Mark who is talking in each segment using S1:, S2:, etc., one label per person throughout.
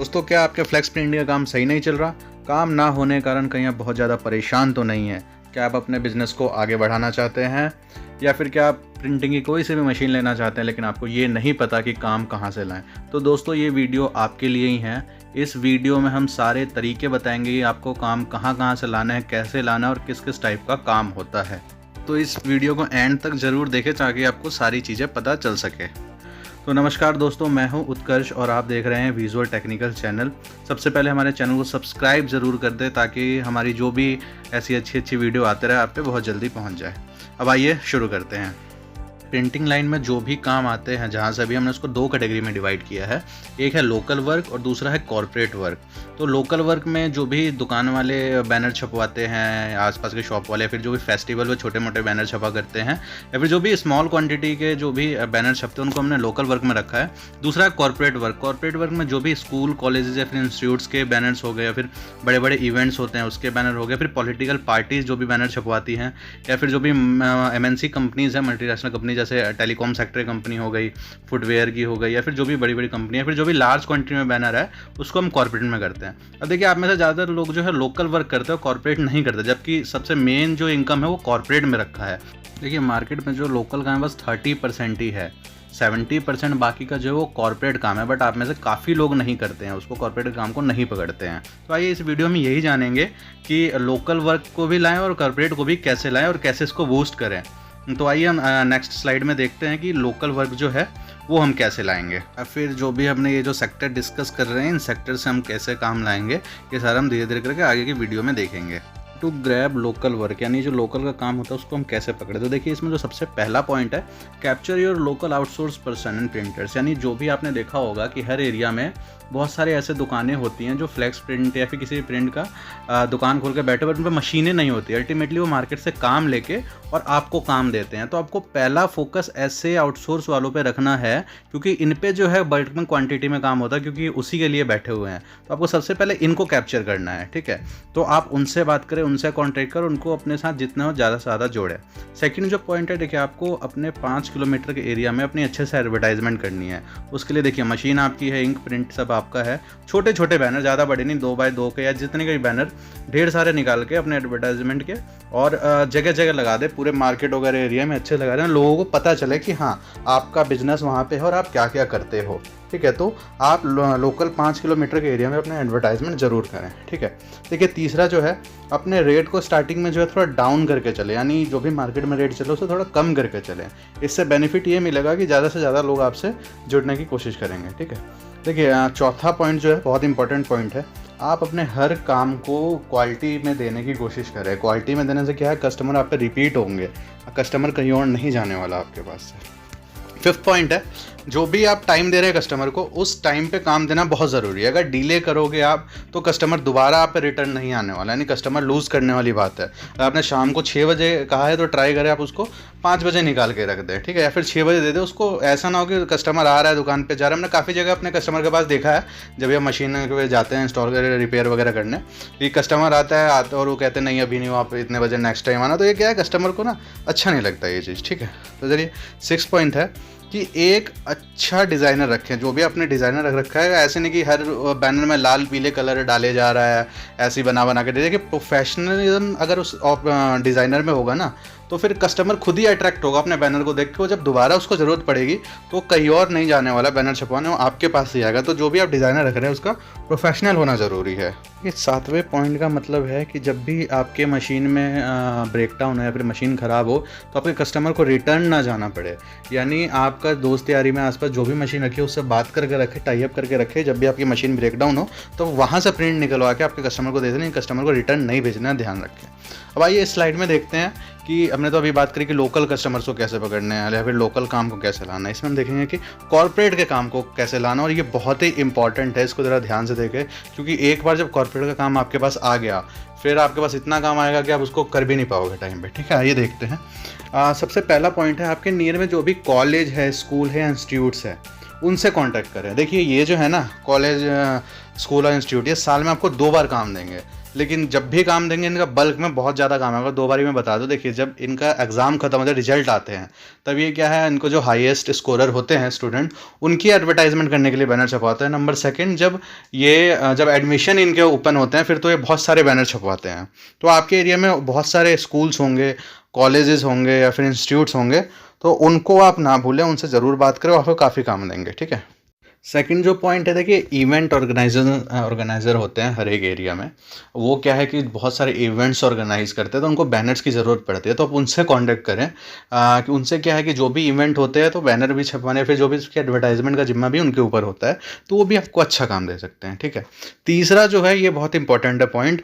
S1: दोस्तों, क्या आपके फ्लेक्स प्रिंटिंग का काम सही नहीं चल रहा? काम ना होने के कारण कहीं आप बहुत ज़्यादा परेशान तो नहीं हैं? क्या आप अपने बिजनेस को आगे बढ़ाना चाहते हैं, या फिर क्या आप प्रिंटिंग की कोई सी भी मशीन लेना चाहते हैं लेकिन आपको ये नहीं पता कि काम कहाँ से लाएं? तो दोस्तों, ये वीडियो आपके लिए ही है। इस वीडियो में हम सारे तरीके बताएंगे कि आपको काम कहाँ कहाँ से लाना है, कैसे लाना है और किस किस टाइप का काम होता है। तो इस वीडियो को एंड तक ज़रूर देखें ताकि आपको सारी चीज़ें पता चल सके। तो नमस्कार दोस्तों, मैं हूं उत्कर्ष और आप देख रहे हैं विजुअल टेक्निकल चैनल। सबसे पहले हमारे चैनल को सब्सक्राइब ज़रूर कर दें ताकि हमारी जो भी ऐसी अच्छी वीडियो आते रहे आप पे बहुत जल्दी पहुंच जाए। अब आइए शुरू करते हैं। प्रिंटिंग लाइन में जो भी काम आते हैं, जहाँ से भी हमने उसको दो कैटेगरी में डिवाइड किया है। एक है लोकल वर्क और दूसरा है कॉर्पोरेट वर्क। तो लोकल वर्क में जो भी दुकान वाले बैनर छपवाते हैं, आसपास के शॉप वाले, फिर जो भी फेस्टिवल में छोटे मोटे बैनर छपा करते हैं, या फिर जो भी स्मॉल क्वांटिटी के जो भी बैनर छपते हैं, उनको हमने लोकल वर्क में रखा है। दूसरा है कॉर्पोरेट वर्क। कॉर्पोरेट वर्क में जो भी स्कूल कॉलेजेस या फिर इंस्टीट्यूट्स के बैनर्स हो गए, या फिर बड़े बड़े इवेंट्स होते हैं उसके बैनर हो गए, फिर पॉलिटिकल पार्टीज़ जो भी बैनर छपवाती हैं, या फिर जो भी MNC कंपनीज़ हैं, मल्टीनेशनल कंपनी, जैसे टेलीकॉम सेक्टर कंपनी हो गई, फुटवेयर की हो गई, या फिर जो भी बड़ी बड़ी कंपनी है, फिर जो भी लार्ज क्वांटिटी में बैनर है उसको हम कॉर्पोरेट में करते हैं। अब देखिए, आप में से ज़्यादातर लोग जो है लोकल वर्क करते हैं, कॉर्पोरेट नहीं करते, जबकि सबसे मेन जो इनकम है वो कॉर्पोरेट में रखा है। देखिए, मार्केट में जो लोकल काम है बस 30% ही है, 70% बाकी का जो है वो कॉर्पोरेट काम है। बट आप में से काफ़ी लोग नहीं करते हैं उसको, कॉर्पोरेट काम को नहीं पकड़ते हैं। तो आइए इस वीडियो में यही जानेंगे कि लोकल वर्क को भी लाएं और कॉर्पोरेट को भी कैसे लाएं और कैसे इसको बूस्ट करें। तो आइए हम नेक्स्ट स्लाइड में देखते हैं कि लोकल वर्क जो है वो हम कैसे लाएंगे, और फिर जो भी हमने ये जो सेक्टर डिस्कस कर रहे हैं, इन सेक्टर से हम कैसे काम लाएंगे, ये सारा हम धीरे धीरे करके आगे की वीडियो में देखेंगे। टू ग्रैब लोकल वर्क, यानी जो लोकल का काम होता है उसको हम कैसे पकड़े। तो देखिए, इसमें जो सबसे पहला पॉइंट है, capture your local outsource person and printers. यानी जो भी आपने देखा होगा कि हर एरिया में बहुत सारे ऐसे दुकानें होती हैं जो फ्लेक्स प्रिंट या फिर किसी भी प्रिंट का दुकान खोल के बैठे, बट उन पर मशीनें नहीं होती। अल्टीमेटली वो मार्केट से काम लेके और आपको काम देते हैं। तो आपको पहला फोकस ऐसे आउटसोर्स वालों पे रखना है, क्योंकि इन पे जो है बल्क में क्वांटिटी में काम होता है, क्योंकि उसी के लिए बैठे हुए हैं। तो आपको सबसे पहले इनको कैप्चर करना है, ठीक है। तो आप उनसे बात करें, उनसे कॉन्टैक्ट कर, उनको अपने साथ जितना हो ज़्यादा से ज़्यादा जोड़े। सेकंड जो पॉइंट है, देखिए, आपको अपने 5 किलोमीटर के एरिया में अपनी अच्छे से एडवर्टाइजमेंट करनी है। उसके लिए देखिए, मशीन आपकी है, इंक प्रिंट सब आपका है। छोटे छोटे बैनर, ज़्यादा बड़े नहीं, 2x2 के या जितने के बैनर ढेर सारे निकाल के अपने एडवर्टाइजमेंट के और जगह जगह लगा दे, पूरे मार्केट वगैरह एरिया में अच्छे लगा दें, लोगों को पता चले कि हाँ, आपका बिजनेस वहाँ पे है और आप क्या क्या करते हो, ठीक है। तो आप लोकल 5 किलोमीटर के एरिया में अपने एडवर्टाइजमेंट ज़रूर करें, ठीक है। देखिए, तीसरा जो है, अपने रेट को स्टार्टिंग में जो है थोड़ा डाउन करके चले, यानी जो भी मार्केट में रेट चले उसे थोड़ा कम करके चलें। इससे बेनिफिट ये मिलेगा कि ज़्यादा से ज़्यादा लोग आपसे जुड़ने की कोशिश करेंगे, ठीक है। देखिए, चौथा पॉइंट जो है बहुत इंपॉर्टेंट पॉइंट है, आप अपने हर काम को क्वालिटी में देने की कोशिश करें। क्वालिटी में देने से क्या है, कस्टमर आप पे रिपीट होंगे, कस्टमर कहीं और नहीं जाने वाला आपके पास से। फिफ्थ पॉइंट है, जो भी आप टाइम दे रहे हैं कस्टमर को, उस टाइम पे काम देना बहुत ज़रूरी है। अगर डिले करोगे आप तो कस्टमर दोबारा आप पे रिटर्न नहीं आने वाला, यानी कस्टमर लूज़ करने वाली बात है। अगर आपने शाम को 6 बजे कहा है तो ट्राई करें आप उसको 5 बजे निकाल के रख दें, ठीक है, या फिर 6 बजे दे दें उसको। ऐसा ना हो कि कस्टमर आ रहा है, दुकान पर जा रहा है। हमने काफ़ी जगह अपने कस्टमर के पास देखा है, जब ये मशीन के जाते हैं इंस्टॉल कर रिपेयर वगैरह करने, कि कस्टमर आता है और वो कहते हैं नहीं अभी नहीं हो, आप इतने बजे नेक्स्ट टाइम आना। तो ये क्या है, कस्टमर को ना अच्छा नहीं लगता ये चीज़, ठीक है। तो चलिए, 6 पॉइंट है कि एक अच्छा डिज़ाइनर रखें। जो भी आपने डिज़ाइनर रख रखा है, ऐसे नहीं कि हर बैनर में लाल पीले कलर डाले जा रहा है, ऐसे ही बना के। देखिए, प्रोफेशनलिज्म अगर उस डिज़ाइनर में होगा ना, तो फिर कस्टमर खुद ही अट्रैक्ट होगा अपने बैनर को देख के। वो जब दोबारा उसको ज़रूरत पड़ेगी तो कहीं और नहीं जाने वाला बैनर छपवाने, वो आपके पास ही आएगा। तो जो भी आप डिज़ाइनर रख रहे हैं उसका प्रोफेशनल होना ज़रूरी है। ये 7वें पॉइंट का मतलब है कि जब भी आपके मशीन में ब्रेक डाउन हो या फिर मशीन ख़राब हो, तो आपके कस्टमर को रिटर्न ना जाना पड़े। यानी आपका दोस्त यारी में आसपास जो भी मशीन रखी है उससे बात करके रखे, टाई अप करके रखे। जब भी आपकी मशीन ब्रेक डाउन हो तो वहाँ से प्रिंट निकलवा के आपके कस्टमर को दे दें, कस्टमर को रिटर्न नहीं भेजना, ध्यान रखें। अब आइए इस स्लाइड में देखते हैं कि हमने तो अभी बात करी कि लोकल कस्टमर्स को कैसे पकड़ने हैं या फिर लोकल काम को कैसे लाना है। इसमें हम देखेंगे कि कॉर्पोरेट के काम को कैसे लाना, और ये बहुत ही इंपॉर्टेंट है, इसको ज़रा ध्यान से देखें। क्योंकि एक बार जब कॉर्पोरेट का काम आपके पास आ गया, फिर आपके पास इतना काम आएगा कि आप उसको कर भी नहीं पाओगे टाइम पे, ठीक है। आइए देखते हैं। सबसे पहला पॉइंट है, आपके नियर में जो भी कॉलेज है, स्कूल है, इंस्टीट्यूट्स है, उनसे कांटेक्ट करें। देखिए, ये जो है ना, कॉलेज, स्कूल और इंस्टीट्यूट, ये साल में आपको 2 बार काम देंगे। लेकिन जब भी काम देंगे इनका बल्क में बहुत ज़्यादा काम है। अगर 2 बारी मैं बता दूँ, देखिए जब इनका एग्ज़ाम खत्म होता है, रिजल्ट आते हैं, तब ये क्या है, इनको जो हाईएस्ट स्कोरर होते हैं स्टूडेंट, उनकी एडवर्टाइजमेंट करने के लिए बैनर छपवाते हैं। नंबर सेकंड, जब एडमिशन इनके ओपन होते हैं फिर तो ये बहुत सारे बैनर छपवाते हैं। तो आपके एरिया में बहुत सारे स्कूल्स होंगे, कॉलेजेस होंगे या फिर इंस्टीट्यूट्स होंगे, तो उनको आप ना भूलें, उनसे ज़रूर बात करें, आपको काफ़ी काम देंगे। ठीक है। सेकंड जो पॉइंट है, देखिए इवेंट ऑर्गेनाइज़र होते हैं हर एक एरिया में। वो क्या है कि बहुत सारे इवेंट्स ऑर्गेनाइज करते हैं, तो उनको बैनर्स की ज़रूरत पड़ती है, तो आप उनसे कांटेक्ट करें। कि उनसे क्या है कि जो भी इवेंट होते हैं तो बैनर भी छपवाने, फिर जो भी उसकी एडवर्टाइजमेंट का जिम्मा भी उनके ऊपर होता है, तो वो भी आपको अच्छा काम दे सकते हैं। ठीक है। तीसरा जो है, ये बहुत इंपॉर्टेंट है पॉइंट,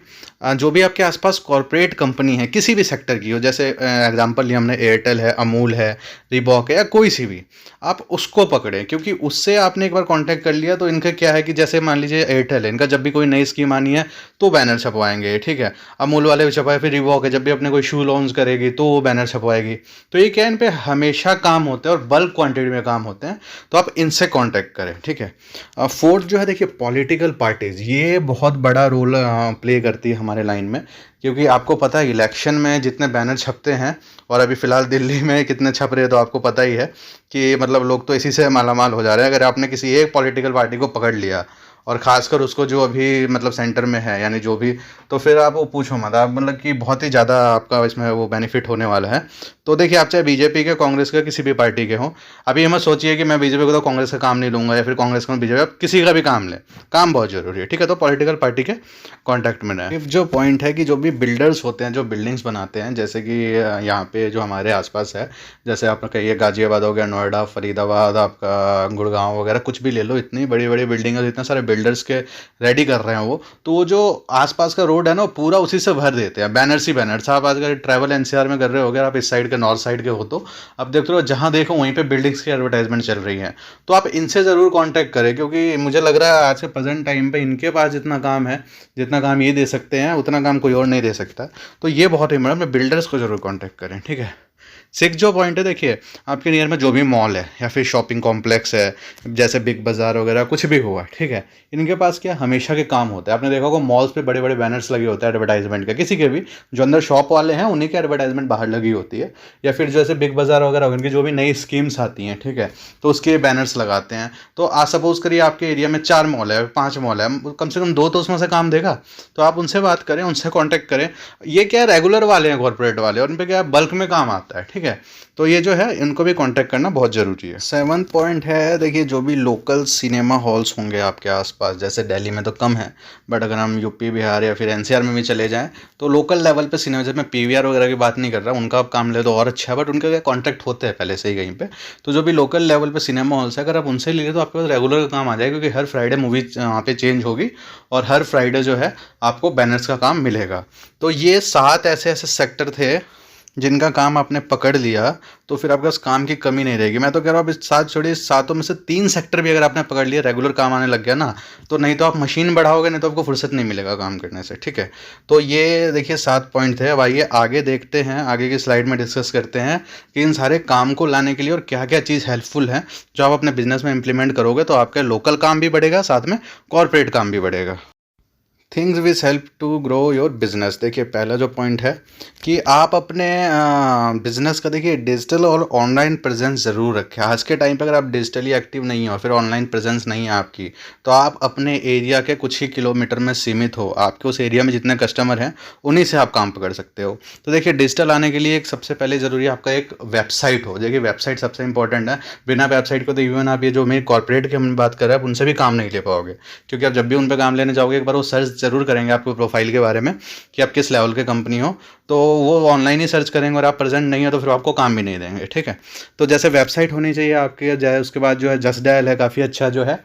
S1: जो भी आपके आसपास कॉरपोरेट कंपनी है किसी भी सेक्टर की हो, जैसे एग्जाम्पल लिया हमने, एयरटेल है, अमूल है, रिबॉक है, या कोई सी भी, आप उसको पकड़ें, क्योंकि उससे आपने एक बार कांटेक्ट कर लिया तो इनका क्या है कि जैसे मान लीजिए एयरटेल है, इनका जब भी कोई नई स्कीम आनी है तो बैनर छपवाएंगे। ठीक है। अमूल वाले भी छपवाए, फिर रिबॉक है, जब भी अपने कोई शू लॉन्च करेगी तो वो बैनर छपवाएगी। तो ये क्या है, इन पे हमेशा काम होते हैं और बल्क क्वांटिटी में काम होते हैं, तो आप इनसे कांटेक्ट करें। ठीक है। फोर्थ जो है, देखिए पॉलिटिकल पार्टीज, ये बहुत बड़ा रोल प्ले करती है हमारे लाइन में, क्योंकि आपको पता है इलेक्शन में जितने बैनर छपते हैं, और अभी फ़िलहाल दिल्ली में कितने छप रहे हैं, तो आपको पता ही है कि मतलब लोग तो इसी से मालामाल हो जा रहे हैं। अगर आपने किसी एक पॉलिटिकल पार्टी को पकड़ लिया, और ख़ासकर उसको जो अभी मतलब सेंटर में है, यानी जो भी, तो फिर आप वो पूछो मत, आप मतलब कि बहुत ही ज़्यादा आपका इसमें वो बेनिफिट होने वाला है। तो देखिए, आप चाहे बीजेपी के, कांग्रेस के, किसी भी पार्टी के हों, अभी ये मत सोचिए कि मैं बीजेपी को तो कांग्रेस का काम नहीं लूँगा, या फिर कांग्रेस को बीजेपी, आप किसी का भी काम लें, काम बहुत ज़रूरी है। ठीक है। तो पॉलिटिकल पार्टी के कॉन्टैक्ट में रहें। जो पॉइंट है कि जो भी बिल्डर्स होते हैं, जो बिल्डिंग्स बनाते हैं, जैसे कि यहाँ पे जो हमारे आसपास है, जैसे आप कहिए गाजियाबाद हो गया, नोएडा, फरीदाबाद, आपका गुड़गांव वगैरह, कुछ भी ले लो, इतनी बड़ी बड़ी बिल्डिंग है, इतने सारे बिल्डर्स के रेडी कर रहे हैं वो, तो वो जो आसपास का रोड है ना, वो पूरा उसी से भर देते हैं, बैनर्स ही बैनर्स। आप अगर ट्रैवल एनसीआर में कर रहे हो, अगर आप इस साइड के, नॉर्थ साइड के हो, तो आप देखते हो जहाँ देखो वहीं पे बिल्डिंग्स की एडवर्टाइजमेंट चल रही है। तो आप इनसे ज़रूर कांटेक्ट करें, क्योंकि मुझे लग रहा है आज के प्रेजेंट टाइम पे इनके पास जितना काम है, जितना काम ये दे सकते हैं, उतना काम कोई और नहीं दे सकता। तो ये बहुत ही, मैडम बिल्डर्स को ज़रूर कांटेक्ट करें। ठीक है। सिक्स जो पॉइंट है, देखिए आपके नियर में जो भी मॉल है या फिर शॉपिंग कॉम्प्लेक्स है, जैसे बिग बाज़ार वगैरह कुछ भी हुआ, ठीक है, इनके पास क्या हमेशा के काम होता है। आपने देखा होगा मॉल्स पे बड़े बड़े बैनर्स लगे होते हैं एडवर्टाइजमेंट का, किसी के भी जो अंदर शॉप वाले हैं उन्हीं की एडवर्टाइजमेंट बाहर लगी होती है। या फिर जैसे बिग बाज़ार वगैरह उनकी जो भी नई स्कीम्स आती हैं, ठीक है, तो उसके बैनर्स लगाते हैं। तो आज सपोज करिए आपके एरिया में 4 मॉल है, 5 मॉल है, कम से कम 2 तो उसमें से काम देगा। तो आप उनसे बात करें, उनसे कॉन्टैक्ट करें। ये क्या रेगुलर वाले हैं, कॉर्पोरेट वाले, और उन पर क्या बल्क में काम आता है। ठीक है। तो ये जो है इनको भी कांटेक्ट करना बहुत ज़रूरी है। 7 पॉइंट है, देखिए जो भी लोकल सिनेमा हॉल्स होंगे आपके आसपास, जैसे दिल्ली में तो कम है, बट अगर हम यूपी, बिहार या फिर एनसीआर में भी चले जाएं, तो लोकल लेवल पे सिनेमा, जब मैं पीवीआर वगैरह की बात नहीं कर रहा, उनका आप काम ले तो और अच्छा है, बट उनके क्या कॉन्टैक्ट होते हैं पहले से ही कहीं पे। तो जो भी लोकल लेवल पे सिनेमा हॉल्स है, अगर आप उनसे ले लें तो आपके पास रेगुलर का काम आ जाएगा, क्योंकि हर फ्राइडे मूवी वहाँ पे चेंज होगी, और हर फ्राइडे जो है आपको बैनर्स का काम मिलेगा। तो ये 7 ऐसे ऐसे सेक्टर थे जिनका काम आपने पकड़ लिया, तो फिर आपके पास काम की कमी नहीं रहेगी। मैं तो कह रहा हूँ, आप इस 7 छोड़िए, 7 में से 3 सेक्टर भी अगर आपने पकड़ लिया, रेगुलर काम आने लग गया ना, तो नहीं तो आप मशीन बढ़ाओगे, नहीं तो आपको फुर्सत नहीं मिलेगा काम करने से। ठीक है। तो ये देखिए 7 पॉइंट थे। अब आइए आगे देखते हैं, आगे की स्लाइड में डिस्कस करते हैं कि इन सारे काम को लाने के लिए और क्या क्या चीज़ हेल्पफुल है जो आप अपने बिजनेस में इंप्लीमेंट करोगे, तो आपका लोकल काम भी बढ़ेगा, साथ में कॉर्पोरेट काम भी बढ़ेगा। Things which help to grow your business. देखिए पहला जो पॉइंट है कि आप अपने बिजनेस का, देखिए डिजिटल और ऑनलाइन प्रेजेंस ज़रूर रखें। आज के टाइम पे अगर आप डिजिटली एक्टिव नहीं हो, फिर ऑनलाइन प्रेजेंस नहीं है आपकी, तो आप अपने एरिया के कुछ ही किलोमीटर में सीमित हो। आपके उस एरिया में जितने कस्टमर हैं उन्हीं से आप काम पकड़ सकते हो। तो देखिए डिजिटल आने के लिए एक सबसे पहले ज़रूरी है आपका एक वेबसाइट हो। देखिए वेबसाइट सबसे इंपॉर्टेंट है। बिना वेबसाइट को तो इवन आप ये जो मेरी कॉर्पोरेट की हम बात कर रहे हैं, उनसे भी काम नहीं ले पाओगे, क्योंकि आप जब भी उन पर काम लेने जाओगे, एक बार वो सर्च ज़रूर करेंगे आपको प्रोफाइल के बारे में कि आप किस लेवल के कंपनी हो, तो वो ऑनलाइन ही सर्च करेंगे, और आप प्रेजेंट नहीं हो तो फिर आपको काम भी नहीं देंगे। ठीक है। तो जैसे वेबसाइट होनी चाहिए आपके, जाए उसके बाद जो है जस्ट डायल है, काफ़ी अच्छा जो है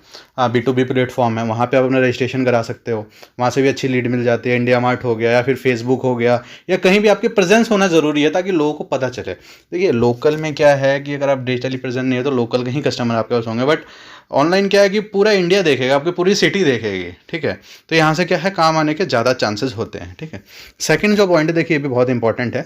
S1: B2B प्लेटफॉर्म है, वहाँ पे आप अपना रजिस्ट्रेशन करा सकते हो, वहाँ से भी अच्छी लीड मिल जाती है। इंडिया मार्ट हो गया, या फिर फेसबुक हो गया, या कहीं भी आपकी प्रेजेंस होना ज़रूरी है ताकि लोगों को पता चले। देखिए लोकल में क्या है कि अगर आप डिजिटली प्रेजेंट नहीं है तो लोकल के ही कस्टमर आपके पास होंगे, बट ऑनलाइन क्या है कि पूरा इंडिया देखेगा, आपकी पूरी सिटी देखेगी। ठीक है। तो यहाँ से क्या है, काम आने के ज़्यादा चांसेस होते हैं। ठीक है। सेकंड जो पॉइंट है, देखिए ये भी बहुत इंपॉर्टेंट है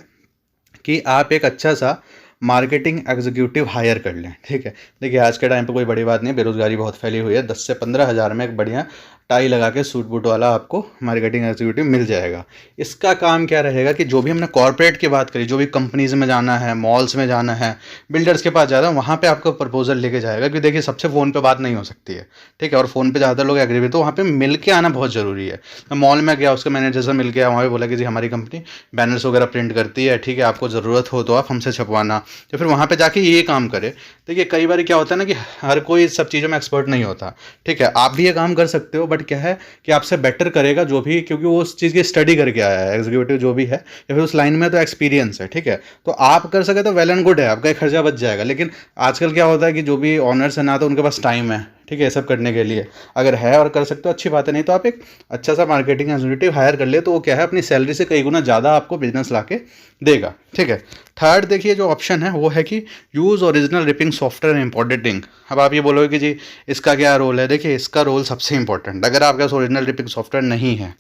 S1: कि आप एक अच्छा सा मार्केटिंग एग्जीक्यूटिव हायर कर लें। ठीक है। देखिए आज के टाइम पे कोई बड़ी बात नहीं, बेरोजगारी बहुत फैली हुई है, 10 से 15 हज़ार में एक बढ़िया टाई लगा के सूट बूट वाला आपको मार्केटिंग एग्जीक्यूटिव मिल जाएगा। इसका काम क्या रहेगा कि जो भी हमने कॉर्पोरेट की बात करी, जो भी कंपनीज में जाना है, मॉल्स में जाना है, बिल्डर्स के पास जाना है, वहाँ पे आपको प्रपोजल लेके जाएगा कि देखिए सबसे फ़ोन पे बात नहीं हो सकती है, ठीक है, और फ़ोन पे ज़्यादातर लोग एग्री भी, तो वहाँ पे मिल के आना बहुत ज़रूरी है। मैं मॉल में गया, उसके मैनेजर से मिल गया, वहाँ पे बोला कि जी हमारी कंपनी बैनर्स वगैरह प्रिंट करती है, ठीक है, आपको ज़रूरत हो तो आप हमसे छपवाना, तो फिर वहाँ पे जाके ये काम करे। देखिए कई बार क्या होता है ना कि हर कोई सब चीज़ों में एक्सपर्ट नहीं होता, ठीक है, आप भी ये काम कर सकते हो, बट क्या है कि आपसे बेटर करेगा जो भी, क्योंकि वो उस चीज़ की स्टडी करके आया है, एग्जीक्यूटिव जो भी है, या फिर उस लाइन में तो एक्सपीरियंस है, ठीक है, तो आप कर सके तो वेल एंड गुड है, आपका एक खर्चा बच जाएगा। लेकिन आजकल क्या होता है कि जो भी ऑनर्स है ना, तो उनके पास टाइम है, ठीक है, ये सब करने के लिए, अगर है और कर सकते हो अच्छी बात है, नहीं तो आप एक अच्छा सा मार्केटिंग एग्जीक्यूटिव हायर कर ले, तो वो क्या है अपनी सैलरी से कई गुना ज़्यादा आपको बिजनेस ला के देगा, ठीक है। थर्ड देखिए जो ऑप्शन है वो है कि यूज़ ओरिजिनल रिपिंग सॉफ्टवेयर इम्पोर्टेंटिंग। अब आप ये बोलोगे कि जी इसका क्या रोल है, देखिए इसका रोल सबसे इंपॉर्टेंट, अगर आपके पास ओरिजिनल रिपिंग सॉफ्टवेयर नहीं है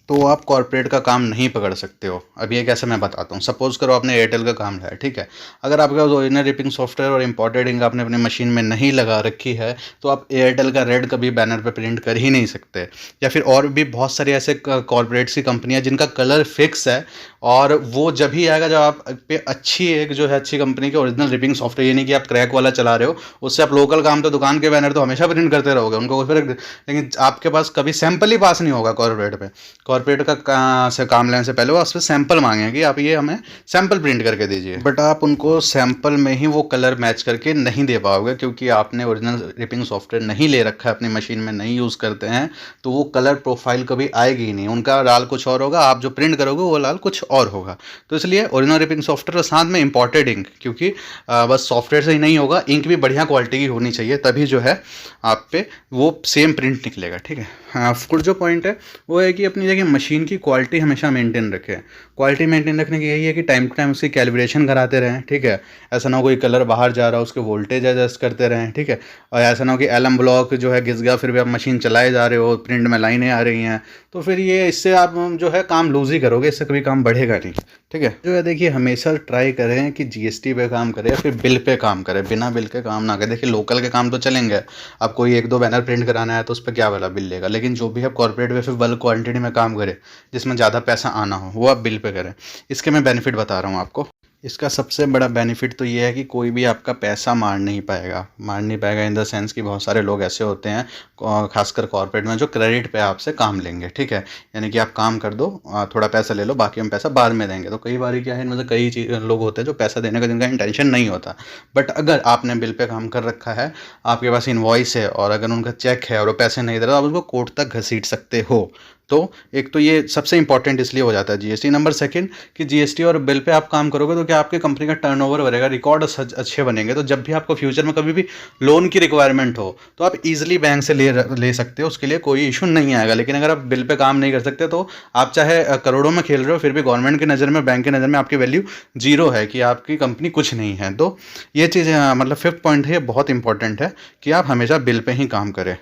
S1: तो आप कॉर्पोरेट का काम नहीं पकड़ सकते हो। अब ये कैसे मैं बताता हूँ। सपोज करो आपने एयरटेल का काम है, ठीक है, अगर आपके पास ओरिजिनल रिपिंग सॉफ्टवेयर और इम्पोर्टेड इंक आपने अपनी मशीन में नहीं लगा रखी है, तो आप एयरटेल का रेड कभी बैनर पे प्रिंट कर ही नहीं सकते। या फिर और भी बहुत सारी ऐसे कॉर्पोरेट्स की कंपनियाँ जिनका कलर फिक्स है, और वो जब ही आएगा जब आप पे अच्छी एक जो है अच्छी कंपनी के ओरिजिनल रिपिंग सॉफ्टवेयर, ये नहीं कि आप क्रैक वाला चला रहे हो, उससे आप लोकल काम तो दुकान के बैनर तो हमेशा प्रिंट करते रहोगे, उनको कोई फर्क, लेकिन आपके पास कभी सैंपल ही पास नहीं होगा कॉर्पोरेट पे। कॉर्पोरेट का से काम लेने से पहले वो आपसे सैंपल मांगेंगे कि आप ये हमें सैंपल प्रिंट करके दीजिए, बट आप उनको सैंपल में ही वो कलर मैच करके नहीं दे पाओगे, क्योंकि आपने ओरिजिनल रिपिंग सॉफ्टवेयर नहीं ले रखा है, अपनी मशीन में नहीं यूज़ करते हैं, तो वो कलर प्रोफाइल कभी आएगी ही नहीं, उनका लाल कुछ और होगा, आप जो प्रिंट करोगे वो लाल कुछ और होगा। तो इसलिए ओरिजिनल रिपिंग सॉफ्टवेयर और साथ में इंपॉर्टेड इंक, क्योंकि बस सॉफ्टवेयर से ही नहीं होगा, इंक भी बढ़िया क्वालिटी की होनी चाहिए, तभी जो है आप पे वो सेम प्रिंट निकलेगा, ठीक है। हाँ, फिर जो पॉइंट है वो है कि अपनी देखिए मशीन की क्वालिटी हमेशा मेंटेन रखें। क्वालिटी मेंटेन रखने की यही है कि टाइम टू टाइम उसकी कैलिब्रेशन कराते रहें, ठीक है, ऐसा ना हो कोई कलर बाहर जा रहा हो उसके वोल्टेज एडजस्ट करते रहें, ठीक है, और ऐसा ना हो कि एलम ब्लॉक जो है घिस गया, फिर भी आप मशीन चलाए जा रहे हो, प्रिंट में लाइनें आ रही हैं, तो फिर ये इससे आप जो है काम लूज ही करोगे, इससे कभी काम बढ़ेगा नहीं, ठीक है। जो है देखिए हमेशा ट्राई करें कि जीएसटी पे काम करें या फिर बिल पे काम करें, बिना बिल के काम ना करें। देखिए लोकल के काम तो चलेंगे, आप कोई एक दो बैनर प्रिंट कराना है तो उस पर क्या वाला बिल लेगा, लेकिन जो भी आप कॉर्पोरेट में फिर बल्क क्वांटिटी में काम करें जिसमें ज़्यादा पैसा आना हो, वो आप बिल पे करें। इसके मैं बेनिफिट बता रहा हूँ आपको। इसका सबसे बड़ा बेनिफिट तो ये है कि कोई भी आपका पैसा मार नहीं पाएगा इन द सेंस कि बहुत सारे लोग ऐसे होते हैं खासकर कॉर्पोरेट में जो क्रेडिट पे आपसे काम लेंगे, ठीक है, यानी कि आप काम कर दो, थोड़ा पैसा ले लो, बाकी हम पैसा बाद में देंगे। तो कई बार क्या है, इनमें से कई लोग होते हैं जो पैसा देने का जिनका इंटेंशन नहीं होता, बट अगर आपने बिल पे काम कर रखा है, आपके पास इनवॉइस है और अगर उनका चेक है और वो पैसे नहीं दे रहे, तो आप उसको कोर्ट तक घसीट सकते हो। तो एक तो ये सबसे इंपॉर्टेंट इसलिए हो जाता है जीएसटी। नंबर सेकंड कि जीएसटी और बिल पे आप काम करोगे तो क्या आपके कंपनी का टर्नओवर बढ़ेगा, रिकॉर्ड अच्छे बनेंगे, तो जब भी आपको फ्यूचर में कभी भी लोन की रिक्वायरमेंट हो तो आप इजीली बैंक से ले सकते हो, उसके लिए कोई इशू नहीं आएगा। लेकिन अगर आप बिल पे काम नहीं कर सकते तो आप चाहे करोड़ों में खेल रहे हो, फिर भी गवर्नमेंट की नज़र में, बैंक की नज़र में आपकी वैल्यू जीरो है, कि आपकी कंपनी कुछ नहीं है। तो ये चीज़ मतलब फिफ्थ पॉइंट है, बहुत इंपॉर्टेंट है कि आप हमेशा बिल पे ही काम करें।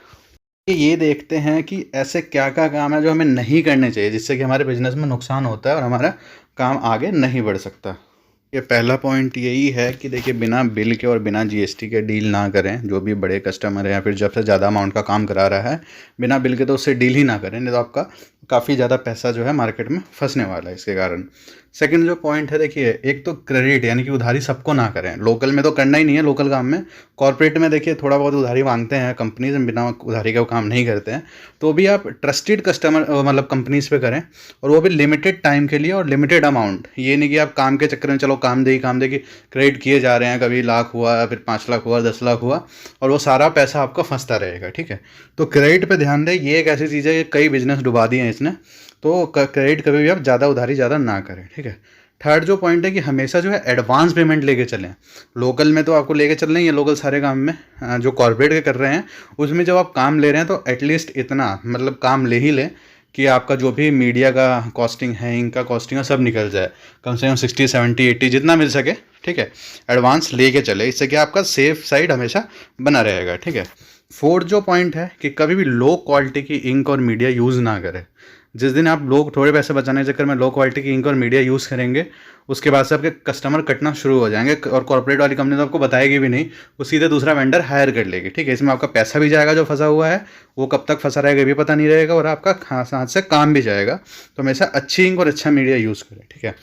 S1: ये देखते हैं कि ऐसे क्या क्या काम है जो हमें नहीं करने चाहिए जिससे कि हमारे बिजनेस में नुकसान होता है और हमारा काम आगे नहीं बढ़ सकता। ये पहला पॉइंट यही है कि देखिए बिना बिल के और बिना जीएसटी के डील ना करें। जो भी बड़े कस्टमर है या फिर जब से ज़्यादा अमाउंट का काम करा रहा है, बिना बिल के तो उससे डील ही ना करें, नहीं तो आपका काफ़ी ज़्यादा पैसा जो है मार्केट में फंसने वाला है इसके कारण। सेकंड जो पॉइंट है देखिए, एक तो क्रेडिट यानी कि उधारी सबको ना करें। लोकल में तो करना ही नहीं है, लोकल काम में। कॉर्पोरेट में देखिए थोड़ा बहुत उधारी मांगते हैं कंपनीज, बिना उधारी का वो काम नहीं करते हैं। तो भी आप ट्रस्टेड कस्टमर मतलब कंपनीज पे करें, और वो भी लिमिटेड टाइम के लिए और लिमिटेड अमाउंट। ये नहीं कि आप काम के चक्कर में चलो काम दे कि क्रेडिट किए जा रहे हैं, कभी लाख हुआ, फिर 5 लाख हुआ, 10 लाख हुआ, और वो सारा पैसा आपका फंसता रहेगा, ठीक है। तो क्रेडिट पे ध्यान दें, ये एक ऐसी चीज़ है कि कई बिजनेस डुबा दिए हैं इसने। तो क्रेडिट कभी भी आप ज़्यादा उधारी ज़्यादा ना करें, ठीक है। थर्ड जो पॉइंट है कि हमेशा जो है एडवांस पेमेंट लेके चलें। लोकल में तो आपको लेके चलना ही है, लोकल सारे काम में। जो कॉर्पोरेट के कर रहे हैं उसमें जब आप काम ले रहे हैं तो एटलीस्ट इतना मतलब काम ले ही लें कि आपका जो भी मीडिया का कॉस्टिंग है, इनका कॉस्टिंग है, सब निकल जाए। कम से कम 60, 70, 80 जितना मिल सके, ठीक है, एडवांस लेके चले। इससे क्या आपका सेफ साइड हमेशा बना रहेगा, ठीक है। फोर्थ जो पॉइंट है कि कभी भी लो क्वालिटी की इंक और मीडिया यूज़ ना करें। जिस दिन आप लोग थोड़े पैसे बचाने के चक्कर में लो क्वालिटी की इंक और मीडिया यूज़ करेंगे, उसके बाद से आपके कस्टमर कटना शुरू हो जाएंगे और कॉर्पोरेट वाली कंपनी तो आपको बताएगी भी नहीं, वो सीधे दूसरा वेंडर हायर कर लेगी। ठीक है, इसमें आपका पैसा भी जाएगा जो फंसा हुआ है, वो कब तक फंसा रहेगा ये भी पता नहीं रहेगा, और आपका हाथ से काम भी जाएगा। तो हमेशा अच्छी इंक और अच्छा मीडिया यूज़ करें। ठीक है,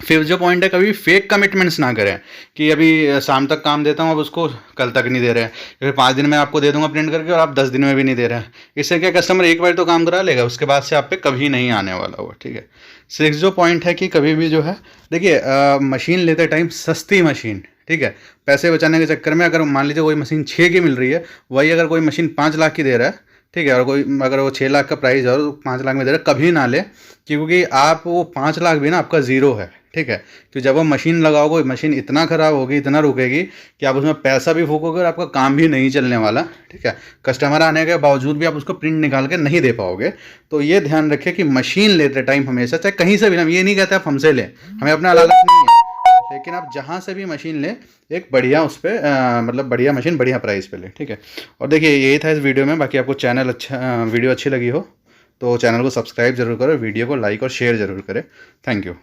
S1: फिर जो पॉइंट है, कभी फेक कमिटमेंट्स ना करें कि अभी शाम तक काम देता हूँ, अब उसको कल तक नहीं दे रहे हैं, फिर 5 दिन में आपको दे दूंगा प्रिंट करके और आप 10 दिन में भी नहीं दे रहे हैं। इससे क्या, कस्टमर एक बार तो काम करा लेगा, उसके बाद से आप पे कभी नहीं आने वाला हुआ। ठीक है, 6 जो पॉइंट है कि कभी भी जो है, देखिए मशीन लेते टाइम सस्ती मशीन, ठीक है, पैसे बचाने के चक्कर में अगर मान लीजिए कोई मशीन 6 की मिल रही है, वही अगर कोई मशीन 5 लाख की दे रहा है, ठीक है, और कोई अगर वो 6 लाख का प्राइस है और 5 लाख में दे रहा है, कभी ना ले, क्योंकि आप वो 5 लाख भी ना आपका ज़ीरो है। ठीक है, तो जब आप मशीन लगाओगे, मशीन इतना ख़राब होगी, इतना रुकेगी कि आप उसमें पैसा भी फूकोगे और आपका काम भी नहीं चलने वाला। ठीक है, कस्टमर आने के बावजूद भी आप उसको प्रिंट निकाल के नहीं दे पाओगे। तो ये ध्यान रखिए कि मशीन लेते टाइम हमेशा, चाहे कहीं से भी, हम ये नहीं कहते आप हमसे लें, हमें अपना लालच नहीं है, लेकिन आप जहाँ से भी मशीन लें, एक बढ़िया उस पर मतलब बढ़िया मशीन बढ़िया प्राइस पे लें। ठीक है, और देखिए यही था इस वीडियो में। बाकी आपको चैनल वीडियो अच्छी लगी हो तो चैनल को सब्सक्राइब जरूर करो, वीडियो को लाइक और शेयर जरूर करें। Thank you.